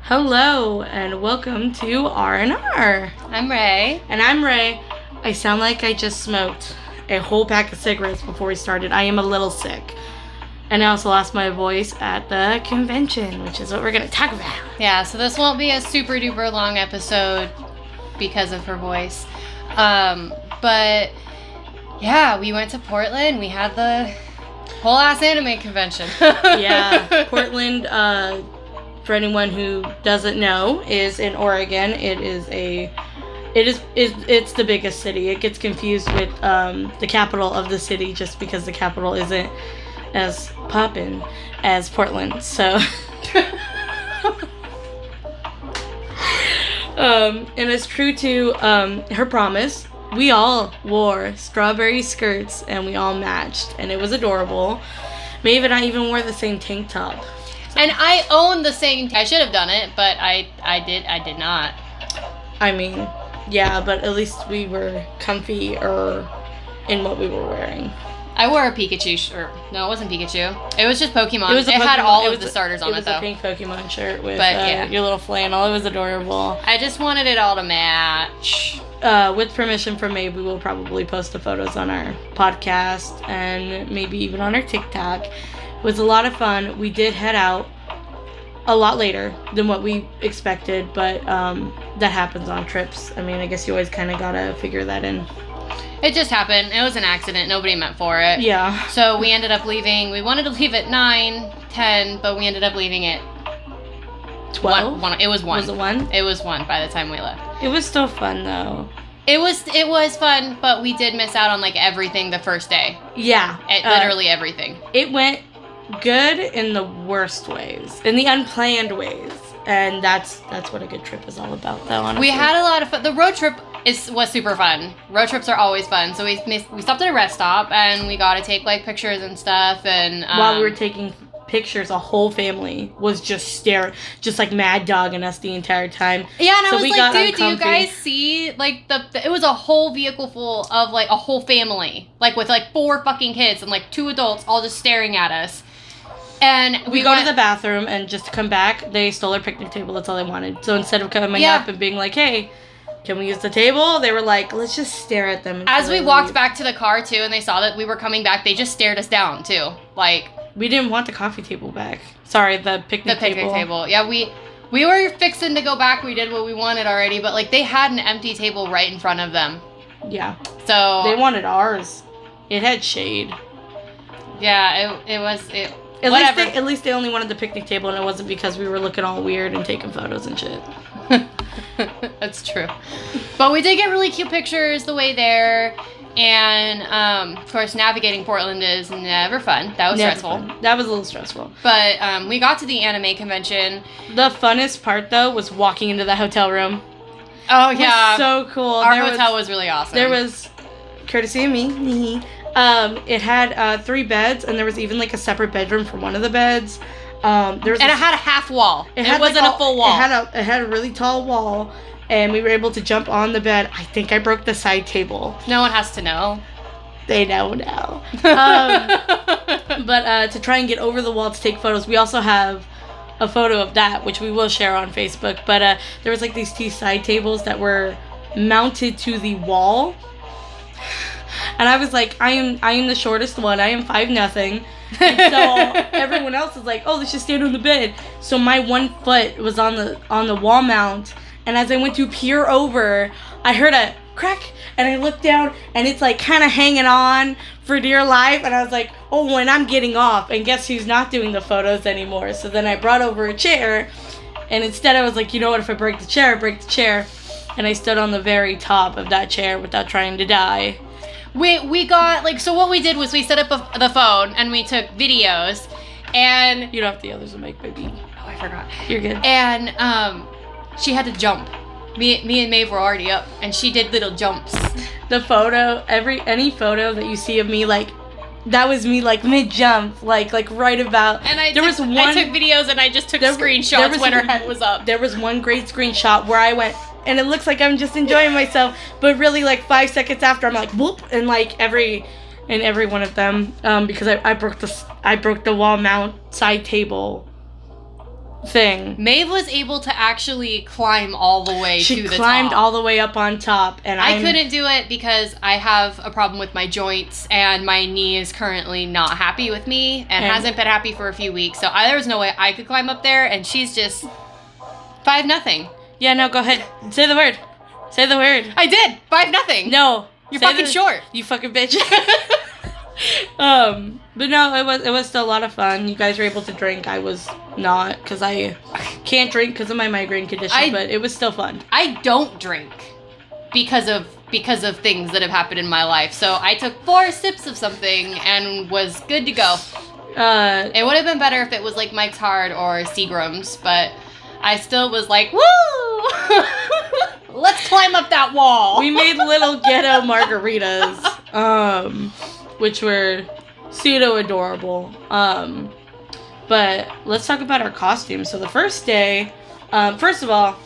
Hello and welcome to R&R. I'm Ray. And I'm Ray. I sound like I just smoked a whole pack of cigarettes before we started. I am a little sick. And I also lost my voice at the convention, which is what we're going to talk about. Yeah, so this won't be a super duper long episode because of her voice. But yeah, we went to Portland. We had the whole ass anime convention. Yeah, Portland, for anyone who doesn't know, is in Oregon. It's the biggest city. It gets confused with the capital of the city just because the capital isn't as poppin' as Portland. So and it's true to her promise. We all wore strawberry skirts and we all matched, and it was adorable. Maybe I even wore the same tank top. And I own the same. I should have done it, but I did not. I mean, yeah, but at least we were comfy in what we were wearing. I wore a Pikachu shirt. No, it wasn't Pikachu. It was just Pokemon. It had all of the starters on it, though. It was a pink Pokemon shirt with yeah. Your little flannel. It was adorable. I just wanted it all to match. With permission from Maeve, we will probably post the photos on our podcast and maybe even on our TikTok. It was a lot of fun. We did head out a lot later than what we expected, but that happens on trips. I mean, I guess you always kind of gotta figure that in. It just happened. It was an accident. Nobody meant for it. Yeah. So we ended up leaving. We wanted to leave at 9, 10, but we ended up leaving at 12? 1. It was 1. Was it 1? It was 1 by the time we left. It was still fun, though. It was fun, but we did miss out on, like, everything the first day. Yeah. Literally everything. It went good in the worst ways. In the unplanned ways. And that's what a good trip is all about, though, honestly. We had a lot of fun. The road trip was super fun. Road trips are always fun. So we stopped at a rest stop, and we got to take, like, pictures and stuff. And while we were taking pictures, a whole family was just like mad dogging us the entire time. Yeah, and I was like, dude, uncomfy. do you guys see, like, it was a whole vehicle full of, like, a whole family, like, with, like, 4 fucking kids and, like, 2 adults all just staring at us. And we go to the bathroom, and just to come back, they stole our picnic table. That's all they wanted. So instead of coming up and being like, hey, can we use the table? They were like, let's just stare at them. As we walked back to the car, too, and they saw that we were coming back, they just stared us down, too. Like, we didn't want the coffee table back. Sorry, the picnic table. The picnic table. Yeah, we were fixing to go back. We did what we wanted already, but, like, they had an empty table right in front of them. Yeah. So they wanted ours. It had shade. Yeah, it was... At least they only wanted the picnic table, and it wasn't because we were looking all weird and taking photos and shit. That's true. But we did get really cute pictures the way there. And, of course, navigating Portland is never fun. That was stressful. Fun. That was a little stressful. But we got to the anime convention. The funnest part, though, was walking into the hotel room. Oh, yeah. It was so cool. Our hotel was really awesome. There was, courtesy of me, it had 3 beds, and there was even, like, a separate bedroom for one of the beds. It had a half wall. It wasn't a full wall. It had a really tall wall, and we were able to jump on the bed. I think I broke the side table. No one has to know. They know now. But to try and get over the wall to take photos, we also have a photo of that, which we will share on Facebook. But there was, like, these 2 side tables that were mounted to the wall. And I was like, I am the shortest one. I am 5'0". And so everyone else is like, oh, let's just stand on the bed. So my 1 foot was on the wall mount, and as I went to peer over, I heard a crack, and I looked down, and it's like kind of hanging on for dear life. And I was like, oh, when I'm getting off, and guess who's not doing the photos anymore? So then I brought over a chair, and instead I was like, you know what? If I break the chair, I break the chair. And I stood on the very top of that chair without trying to die. We got, like, so what we did was we set up the phone, and we took videos, and... You don't have the others to make, baby. Oh, I forgot. You're good. And, she had to jump. Me and Maeve were already up, and she did little jumps. The photo, any photo that you see of me, like, that was me, like, mid-jump, like right about... And I took videos, and I just took screenshots when her head was up. There was one great screenshot where I went... And it looks like I'm just enjoying myself, but really, like, 5 seconds after, I'm like, whoop, and like every one of them, because I broke the wall mount side table thing. Maeve was able to actually climb all the way to the top. She climbed all the way up on top, and I couldn't do it because I have a problem with my joints, and my knee is currently not happy with me, and hasn't been happy for a few weeks. So there was no way I could climb up there, and she's just 5-0. Yeah, no, go ahead. Say the word. Say the word. I did. 5-0. No. You're fucking short. You fucking bitch. But no, it was still a lot of fun. You guys were able to drink. I was not, because I can't drink because of my migraine condition, but it was still fun. I don't drink because of things that have happened in my life. So I took 4 sips of something and was good to go. It would have been better if it was like Mike's Hard or Seagram's, but I still was like, woo! Let's climb up that wall. We made little ghetto margaritas, which were pseudo adorable. But let's talk about our costumes. So the first day, first of all,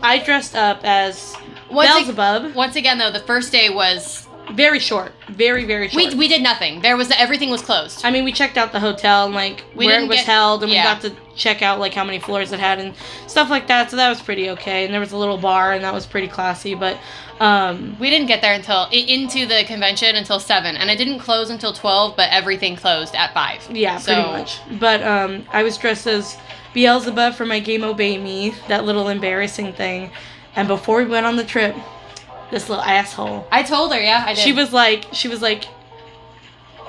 I dressed up as Beelzebub. Once again, though, the first day was very short, very, very short. We did nothing. Everything was closed. I mean, we checked out the hotel and like where it was held, and we got to check out like how many floors it had and stuff like that. So that was pretty okay. And there was a little bar, and that was pretty classy. But we didn't get there into the convention until 7, and it didn't close until 12. But everything closed at 5. Yeah, pretty much. But I was dressed as Beelzebub for my game Obey Me, that little embarrassing thing. And before we went on the trip, this little asshole. I told her, yeah, I did. She was like,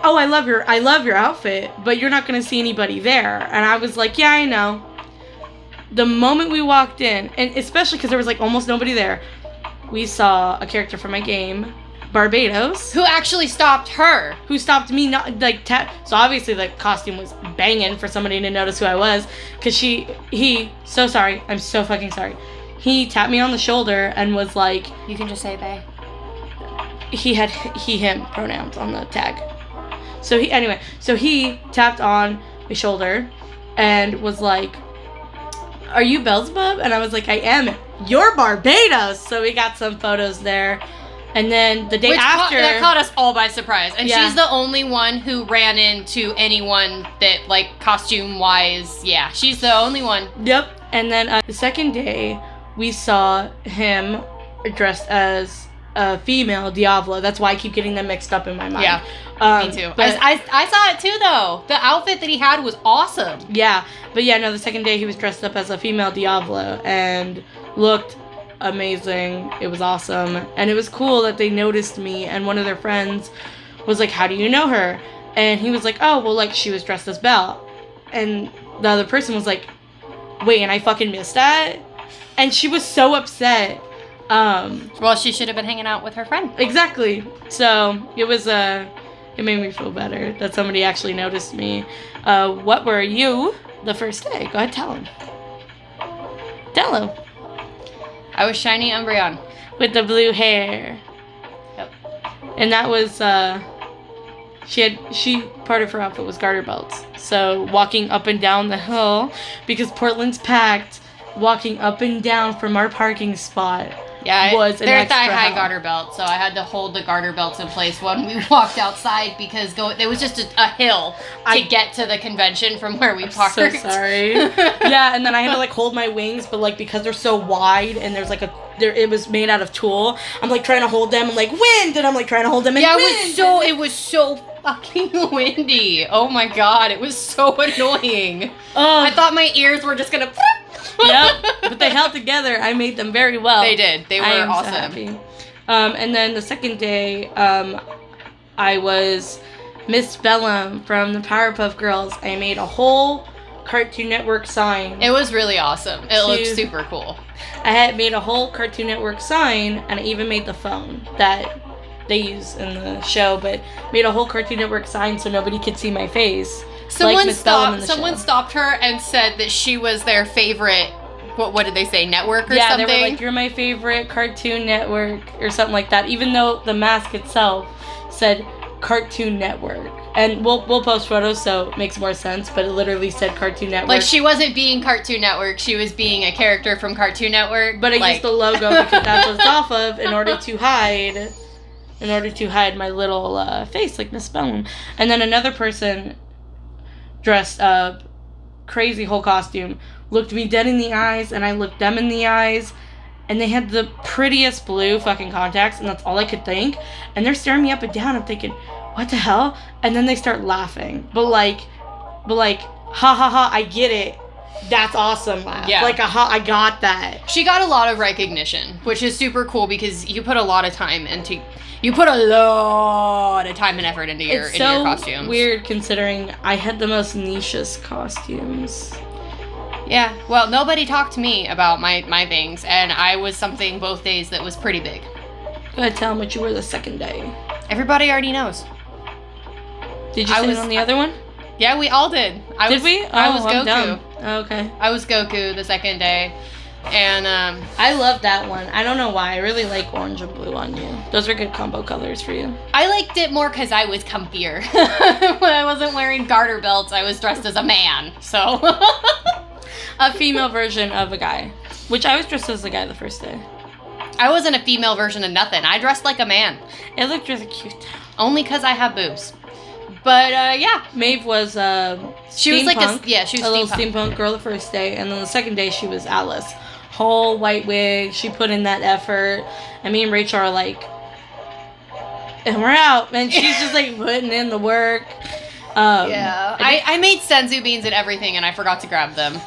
"Oh, I love your outfit, but you're not gonna see anybody there." And I was like, "Yeah, I know." The moment we walked in, and especially because there was like almost nobody there, we saw a character from my game, Barbados, who actually stopped her. Who stopped me? Not like so obviously the costume was banging for somebody to notice who I was, because he. So sorry, I'm so fucking sorry. He tapped me on the shoulder and was like... You can just say they. He had him pronouns on the tag. So he tapped on my shoulder and was like, "Are you Beelzebub?" And I was like, "I am." "You're Barbados." So we got some photos there. And then the day after... that caught us all by surprise. And she's the only one who ran into anyone that, like, costume-wise, she's the only one. Yep. And then the second day... we saw him dressed as a female Diablo. That's why I keep getting them mixed up in my mind. Yeah, me too. But I saw it too, though. The outfit that he had was awesome. Yeah, but the second day he was dressed up as a female Diablo and looked amazing. It was awesome. And it was cool that they noticed me, and one of their friends was like, "How do you know her?" And he was like, "Oh, well, like, she was dressed as Belle." And the other person was like, "Wait, and I fucking missed that?" And she was so upset. Well, she should have been hanging out with her friend. Exactly. So it was it made me feel better that somebody actually noticed me. What were you the first day? Go ahead, tell him. Tell him. I was Shiny Umbreon. With the blue hair. Yep. And that was part of her outfit was garter belts. So walking up and down the hill, because Portland's packed, walking up and down from our parking spot was an they're extra thigh-high help. garter belts, so I had to hold the garter belts in place when we walked outside because it was just a hill to get to the convention from where we parked. So sorry. Yeah, and then I had to like hold my wings, but like because they're so wide and there's like it was made out of tulle. I'm like trying to hold them. I'm like wind, and I'm like trying to hold them. And wind. It was so fucking windy. Oh my god, it was so annoying. I thought my ears were just gonna. Yep, but they held together. I made them very well. They did. They were awesome. So happy. And then the second day, I was Miss Bellum from the Powerpuff Girls. I made a whole Cartoon Network sign. It was really awesome. It looked super cool. I had made a whole Cartoon Network sign, and I even made the phone that they use in the show, but made a whole Cartoon Network sign so nobody could see my face. Someone stopped her and said that she was their favorite. What did they say? Network or something? Yeah, they were like, "You're my favorite Cartoon Network," or something like that. Even though the mask itself said Cartoon Network, and we'll post photos so it makes more sense. But it literally said Cartoon Network. Like she wasn't being Cartoon Network; she was being a character from Cartoon Network. But I used the logo because that's what it's off of in order to hide my little face, like Miss Bellum. And then another person dressed up crazy whole costume, looked me dead in the eyes, and I looked them in the eyes, and they had the prettiest blue fucking contacts, and that's all I could think. And they're staring me up and down. I'm thinking, what the hell? And then they start laughing. But like, ha ha ha, I get it. That's awesome laugh. Yeah. Like, aha, I got that. She got a lot of recognition, which is super cool because you put a lot of time into... You put a lot of time and effort into your costumes. It's so weird considering I had the most nichest costumes. Yeah, well, nobody talked to me about my things, and I was something both days that was pretty big. Go ahead, tell them what you were the second day. Everybody already knows. Did you say it on the other one? Yeah, we all did. I was Goku. Dumb. Oh, okay. I was Goku the second day, and I love that one. I don't know why. I really like orange and blue on you. Those are good combo colors for you. I liked it more because I was comfier. When I wasn't wearing garter belts, I was dressed as a man, so... A female version of a guy, which I was dressed as a guy the first day. I wasn't a female version of nothing. I dressed like a man. It looked really cute. Only because I have boobs. But, yeah. Maeve was, she was like she was a little steampunk girl the first day, and then the second day she was Alice. Whole white wig, she put in that effort, and me and Rachel are like, and we're out, and she's just like putting in the work. Yeah. I made senzu beans and everything, and I forgot to grab them.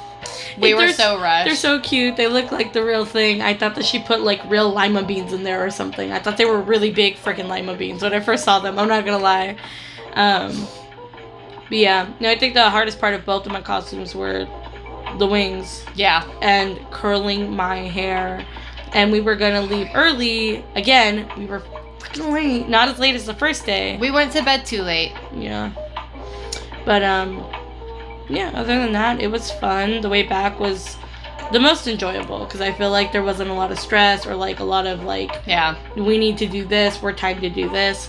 We were so rushed. They're so cute. They look like the real thing. I thought that she put like real lima beans in there or something. I thought they were really big freaking lima beans when I first saw them. I'm not gonna lie. But yeah, no, I think the hardest part of both of my costumes were the wings. Yeah. And curling my hair. And we were gonna leave early. Again, we were freaking late. Not as late as the first day. We went to bed too late. Yeah. But, yeah, other than that, it was fun. The way back was the most enjoyable because I feel like there wasn't a lot of stress or like a lot of like, yeah, we need to do this, we're time to do this.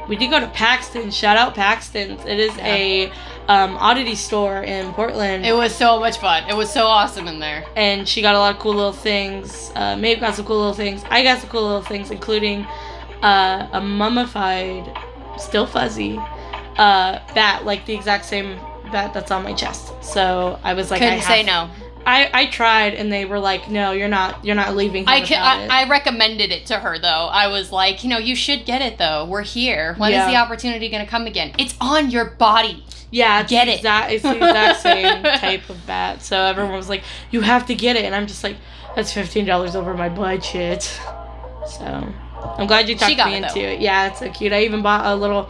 We did go to Paxton. Shout out Paxton's. It is a oddity store in Portland. It was so much fun. It was so awesome in there. And she got a lot of cool little things. Maeve got some cool little things. I got some cool little things, including a mummified, still fuzzy, bat, like the exact same bat that's on my chest. So I was like, couldn't say no. I tried, and they were like, no, you're not leaving here without it. I recommended it to her, though. I was like, you should get it, though. We're here. When is the opportunity going to come again? It's on your body. Yeah, get it. It's the exact same type of bat. So everyone was like, you have to get it. And I'm just like, that's $15 over my budget. So I'm glad you talked me into it. Yeah, it's so cute. I even bought a little...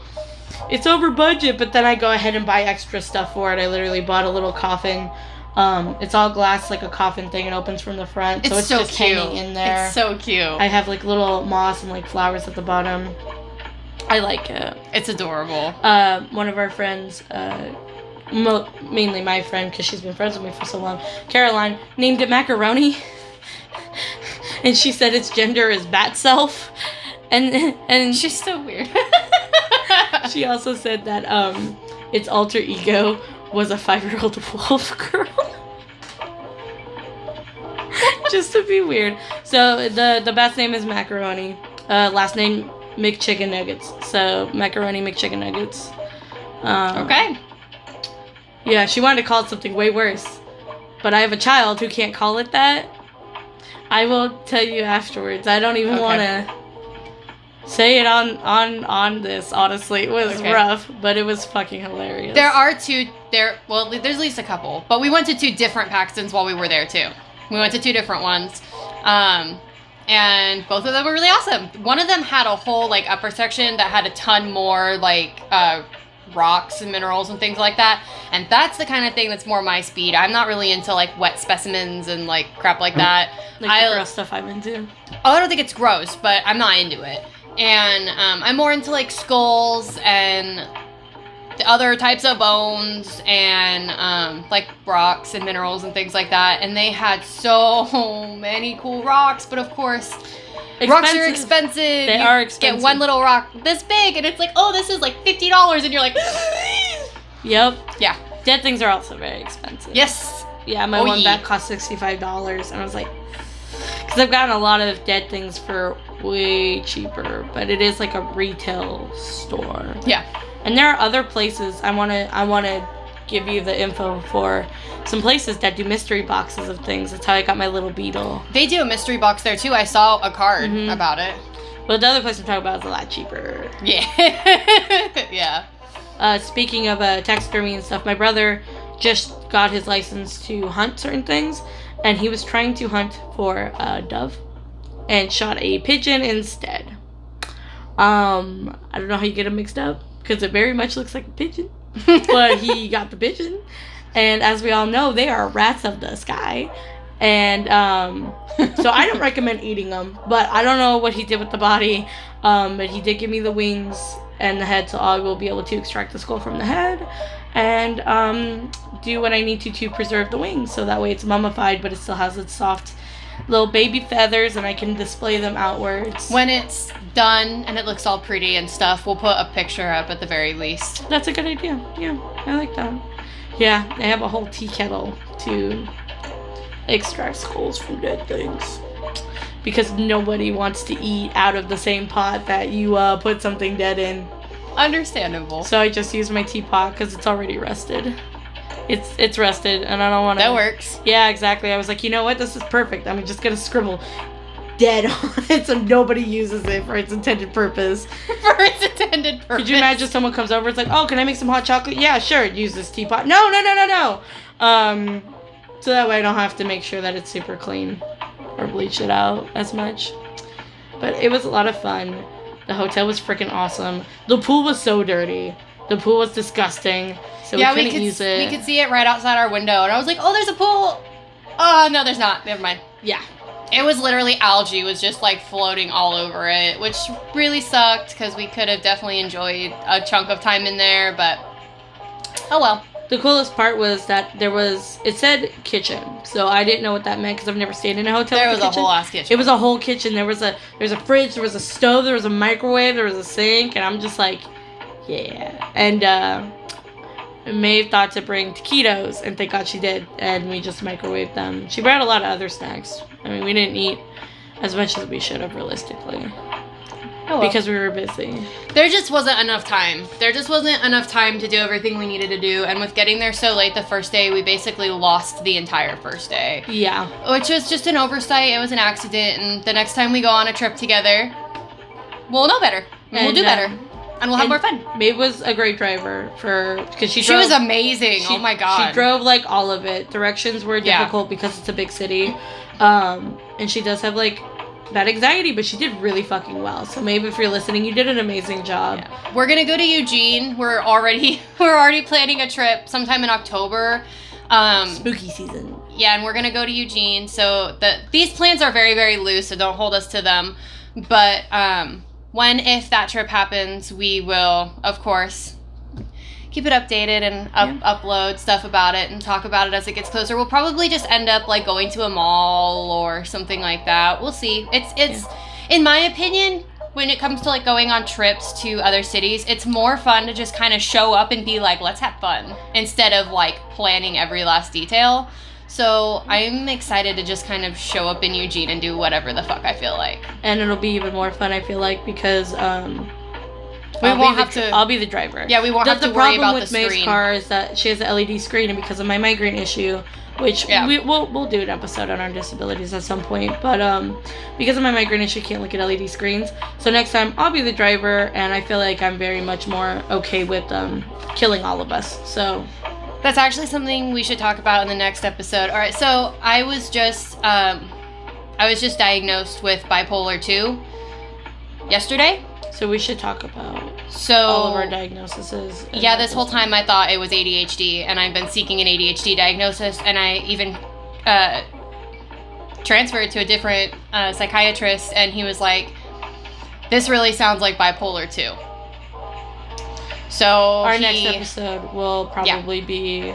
It's over budget, but then I go ahead and buy extra stuff for it. I literally bought a little coffin. It's all glass, like a coffin thing. It opens from the front, so it's so just cute. Hanging in there. It's so cute. I have like little moss and like flowers at the bottom. I like it. It's adorable. One of our friends, mainly my friend, because she's been friends with me for so long, Caroline, named it Macaroni, and she said its gender is bat self, and she's so weird. She also said that its alter ego was a 5-year-old wolf girl. Just to be weird. So the bat's name is Macaroni. Last name McChicken Nuggets. So Macaroni McChicken Nuggets. Okay. Yeah, she wanted to call it something way worse. But I have a child who can't call it that. I will tell you afterwards. I don't even want to say it on this, honestly. It was rough, but it was fucking hilarious. There's at least a couple, but we went to 2 different Paxtons while we were there too. We went to 2 different ones, and both of them were really awesome. One of them had a whole like upper section that had a ton more like rocks and minerals and things like that, and that's the kind of thing that's more my speed. I'm not really into like wet specimens and like crap like that. Like the gross stuff I'm into. Oh, I don't think it's gross, but I'm not into it. And I'm more into like skulls and the other types of bones and like rocks and minerals and things like that. And they had so many cool rocks, but of course, rocks are expensive. They are expensive. Get one little rock this big, and it's like, oh, this is like $50, and you're like, yep. Yeah. Dead things are also very expensive. Yes. Yeah, my one bat cost $65, and I was like, because I've gotten a lot of dead things for way cheaper, but it is like a retail store. Yeah. And there are other places I wanna give you the info for some places that do mystery boxes of things. That's how I got my little beetle. They do a mystery box there too. I saw a card about it. But the other place I'm talking about is a lot cheaper. Yeah. Yeah. Speaking of taxidermy and stuff, my brother just got his license to hunt certain things, and he was trying to hunt for a dove and shot a pigeon instead. I don't know how you get them mixed up because it very much looks like a pigeon, but he got the pigeon, and as we all know, they are rats of the sky. And so I don't recommend eating them, but I don't know what he did with the body. But he did give me the wings and the head, so I will be able to extract the skull from the head and do what I need to preserve the wings, so that way it's mummified, but it still has its soft little baby feathers, and I can display them outwards. When it's done and it looks all pretty and stuff, we'll put a picture up at the very least. That's a good idea. Yeah, I like that. Yeah, I have a whole tea kettle to extract skulls from dead things, because nobody wants to eat out of the same pot that you put something dead in. Understandable. So I just use my teapot because it's already rusted. It's rusted, and I don't want to. That works. Yeah, exactly. I was like, you know what? This is perfect. I'm just gonna scribble dead on it so nobody uses it for its intended purpose. For its intended purpose. Could you imagine someone comes over? It's like, oh, can I make some hot chocolate? Yeah, sure. Use this teapot. No. So that way I don't have to make sure that it's super clean or bleach it out as much. But it was a lot of fun. The hotel was freaking awesome. The pool was so dirty. The pool was disgusting. So we couldn't use it. We could see it right outside our window. And I was like, oh, there's a pool. Oh, no, there's not. Never mind. Yeah. It was literally algae was just like floating all over it, which really sucked because we could have definitely enjoyed a chunk of time in there, but oh well. The coolest part was that it said kitchen, so I didn't know what that meant because I've never stayed in a hotel. There was a whole ass kitchen. It was a whole kitchen. There was a fridge, there was a stove, there was a microwave, there was a sink, and I'm just like, yeah. And Maeve thought to bring taquitos, and thank God she did, and we just microwaved them. She brought a lot of other snacks. I mean, we didn't eat as much as we should have, realistically. Oh, well. Because we were busy. There just wasn't enough time. There just wasn't enough time to do everything we needed to do. And with getting there so late the first day, we basically lost the entire first day. Yeah. Which was just an oversight. It was an accident. And the next time we go on a trip together, we'll know better. And we'll do better. And we'll have more fun. Maeve was a great driver because she was amazing. Oh my God. She drove like all of it. Directions were difficult because it's a big city. And she does have like bad anxiety, but she did really fucking well. So maybe if you're listening, you did an amazing job. Yeah. We're gonna go to Eugene. We're already planning a trip sometime in October. Spooky season. Yeah, and we're gonna go to Eugene. So these plans are very, very loose, so don't hold us to them. But if that trip happens, we will, of course, keep it updated and upload stuff about it and talk about it as it gets closer. We'll probably just end up like going to a mall or something like that. We'll see. It's in my opinion, when it comes to like going on trips to other cities, it's more fun to just kind of show up and be like, let's have fun, instead of like planning every last detail. So I'm excited to just kind of show up in Eugene and do whatever the fuck I feel like. And it'll be even more fun, I feel like, because I'll be the driver. Yeah, we won't have to worry about the screen. The problem with Maeve's car is that she has an LED screen, and because of my migraine issue, which we'll do an episode on our disabilities at some point, but because of my migraine issue, I can't look at LED screens. So next time, I'll be the driver, and I feel like I'm very much more okay with killing all of us. So that's actually something we should talk about in the next episode. All right, so I was just diagnosed with bipolar 2 yesterday. So we should talk about all of our diagnoses. Yeah, this whole time I thought it was ADHD, and I've been seeking an ADHD diagnosis, and I even transferred to a different psychiatrist, and he was like, this really sounds like bipolar 2. So our next episode will probably be,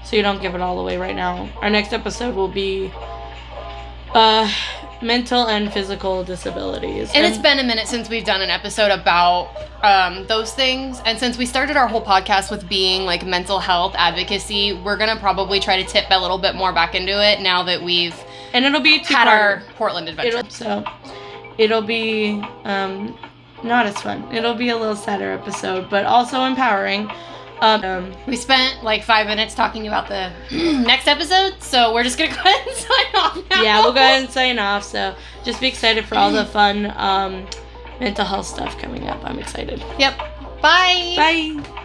so you don't give it all away right now, our next episode will be mental and physical disabilities. And it's been a minute since we've done an episode about those things. And since we started our whole podcast with being like mental health advocacy, we're going to probably try to tip a little bit more back into it now that we've it'll be had our Portland adventure. It'll be not as fun. It'll be a little sadder episode, but also empowering. We spent like 5 minutes talking about the next episode, so we're just gonna go ahead and sign off now. Yeah, we'll go ahead and sign off. So just be excited for all the fun mental health stuff coming up. I'm excited. Yep. Bye. Bye.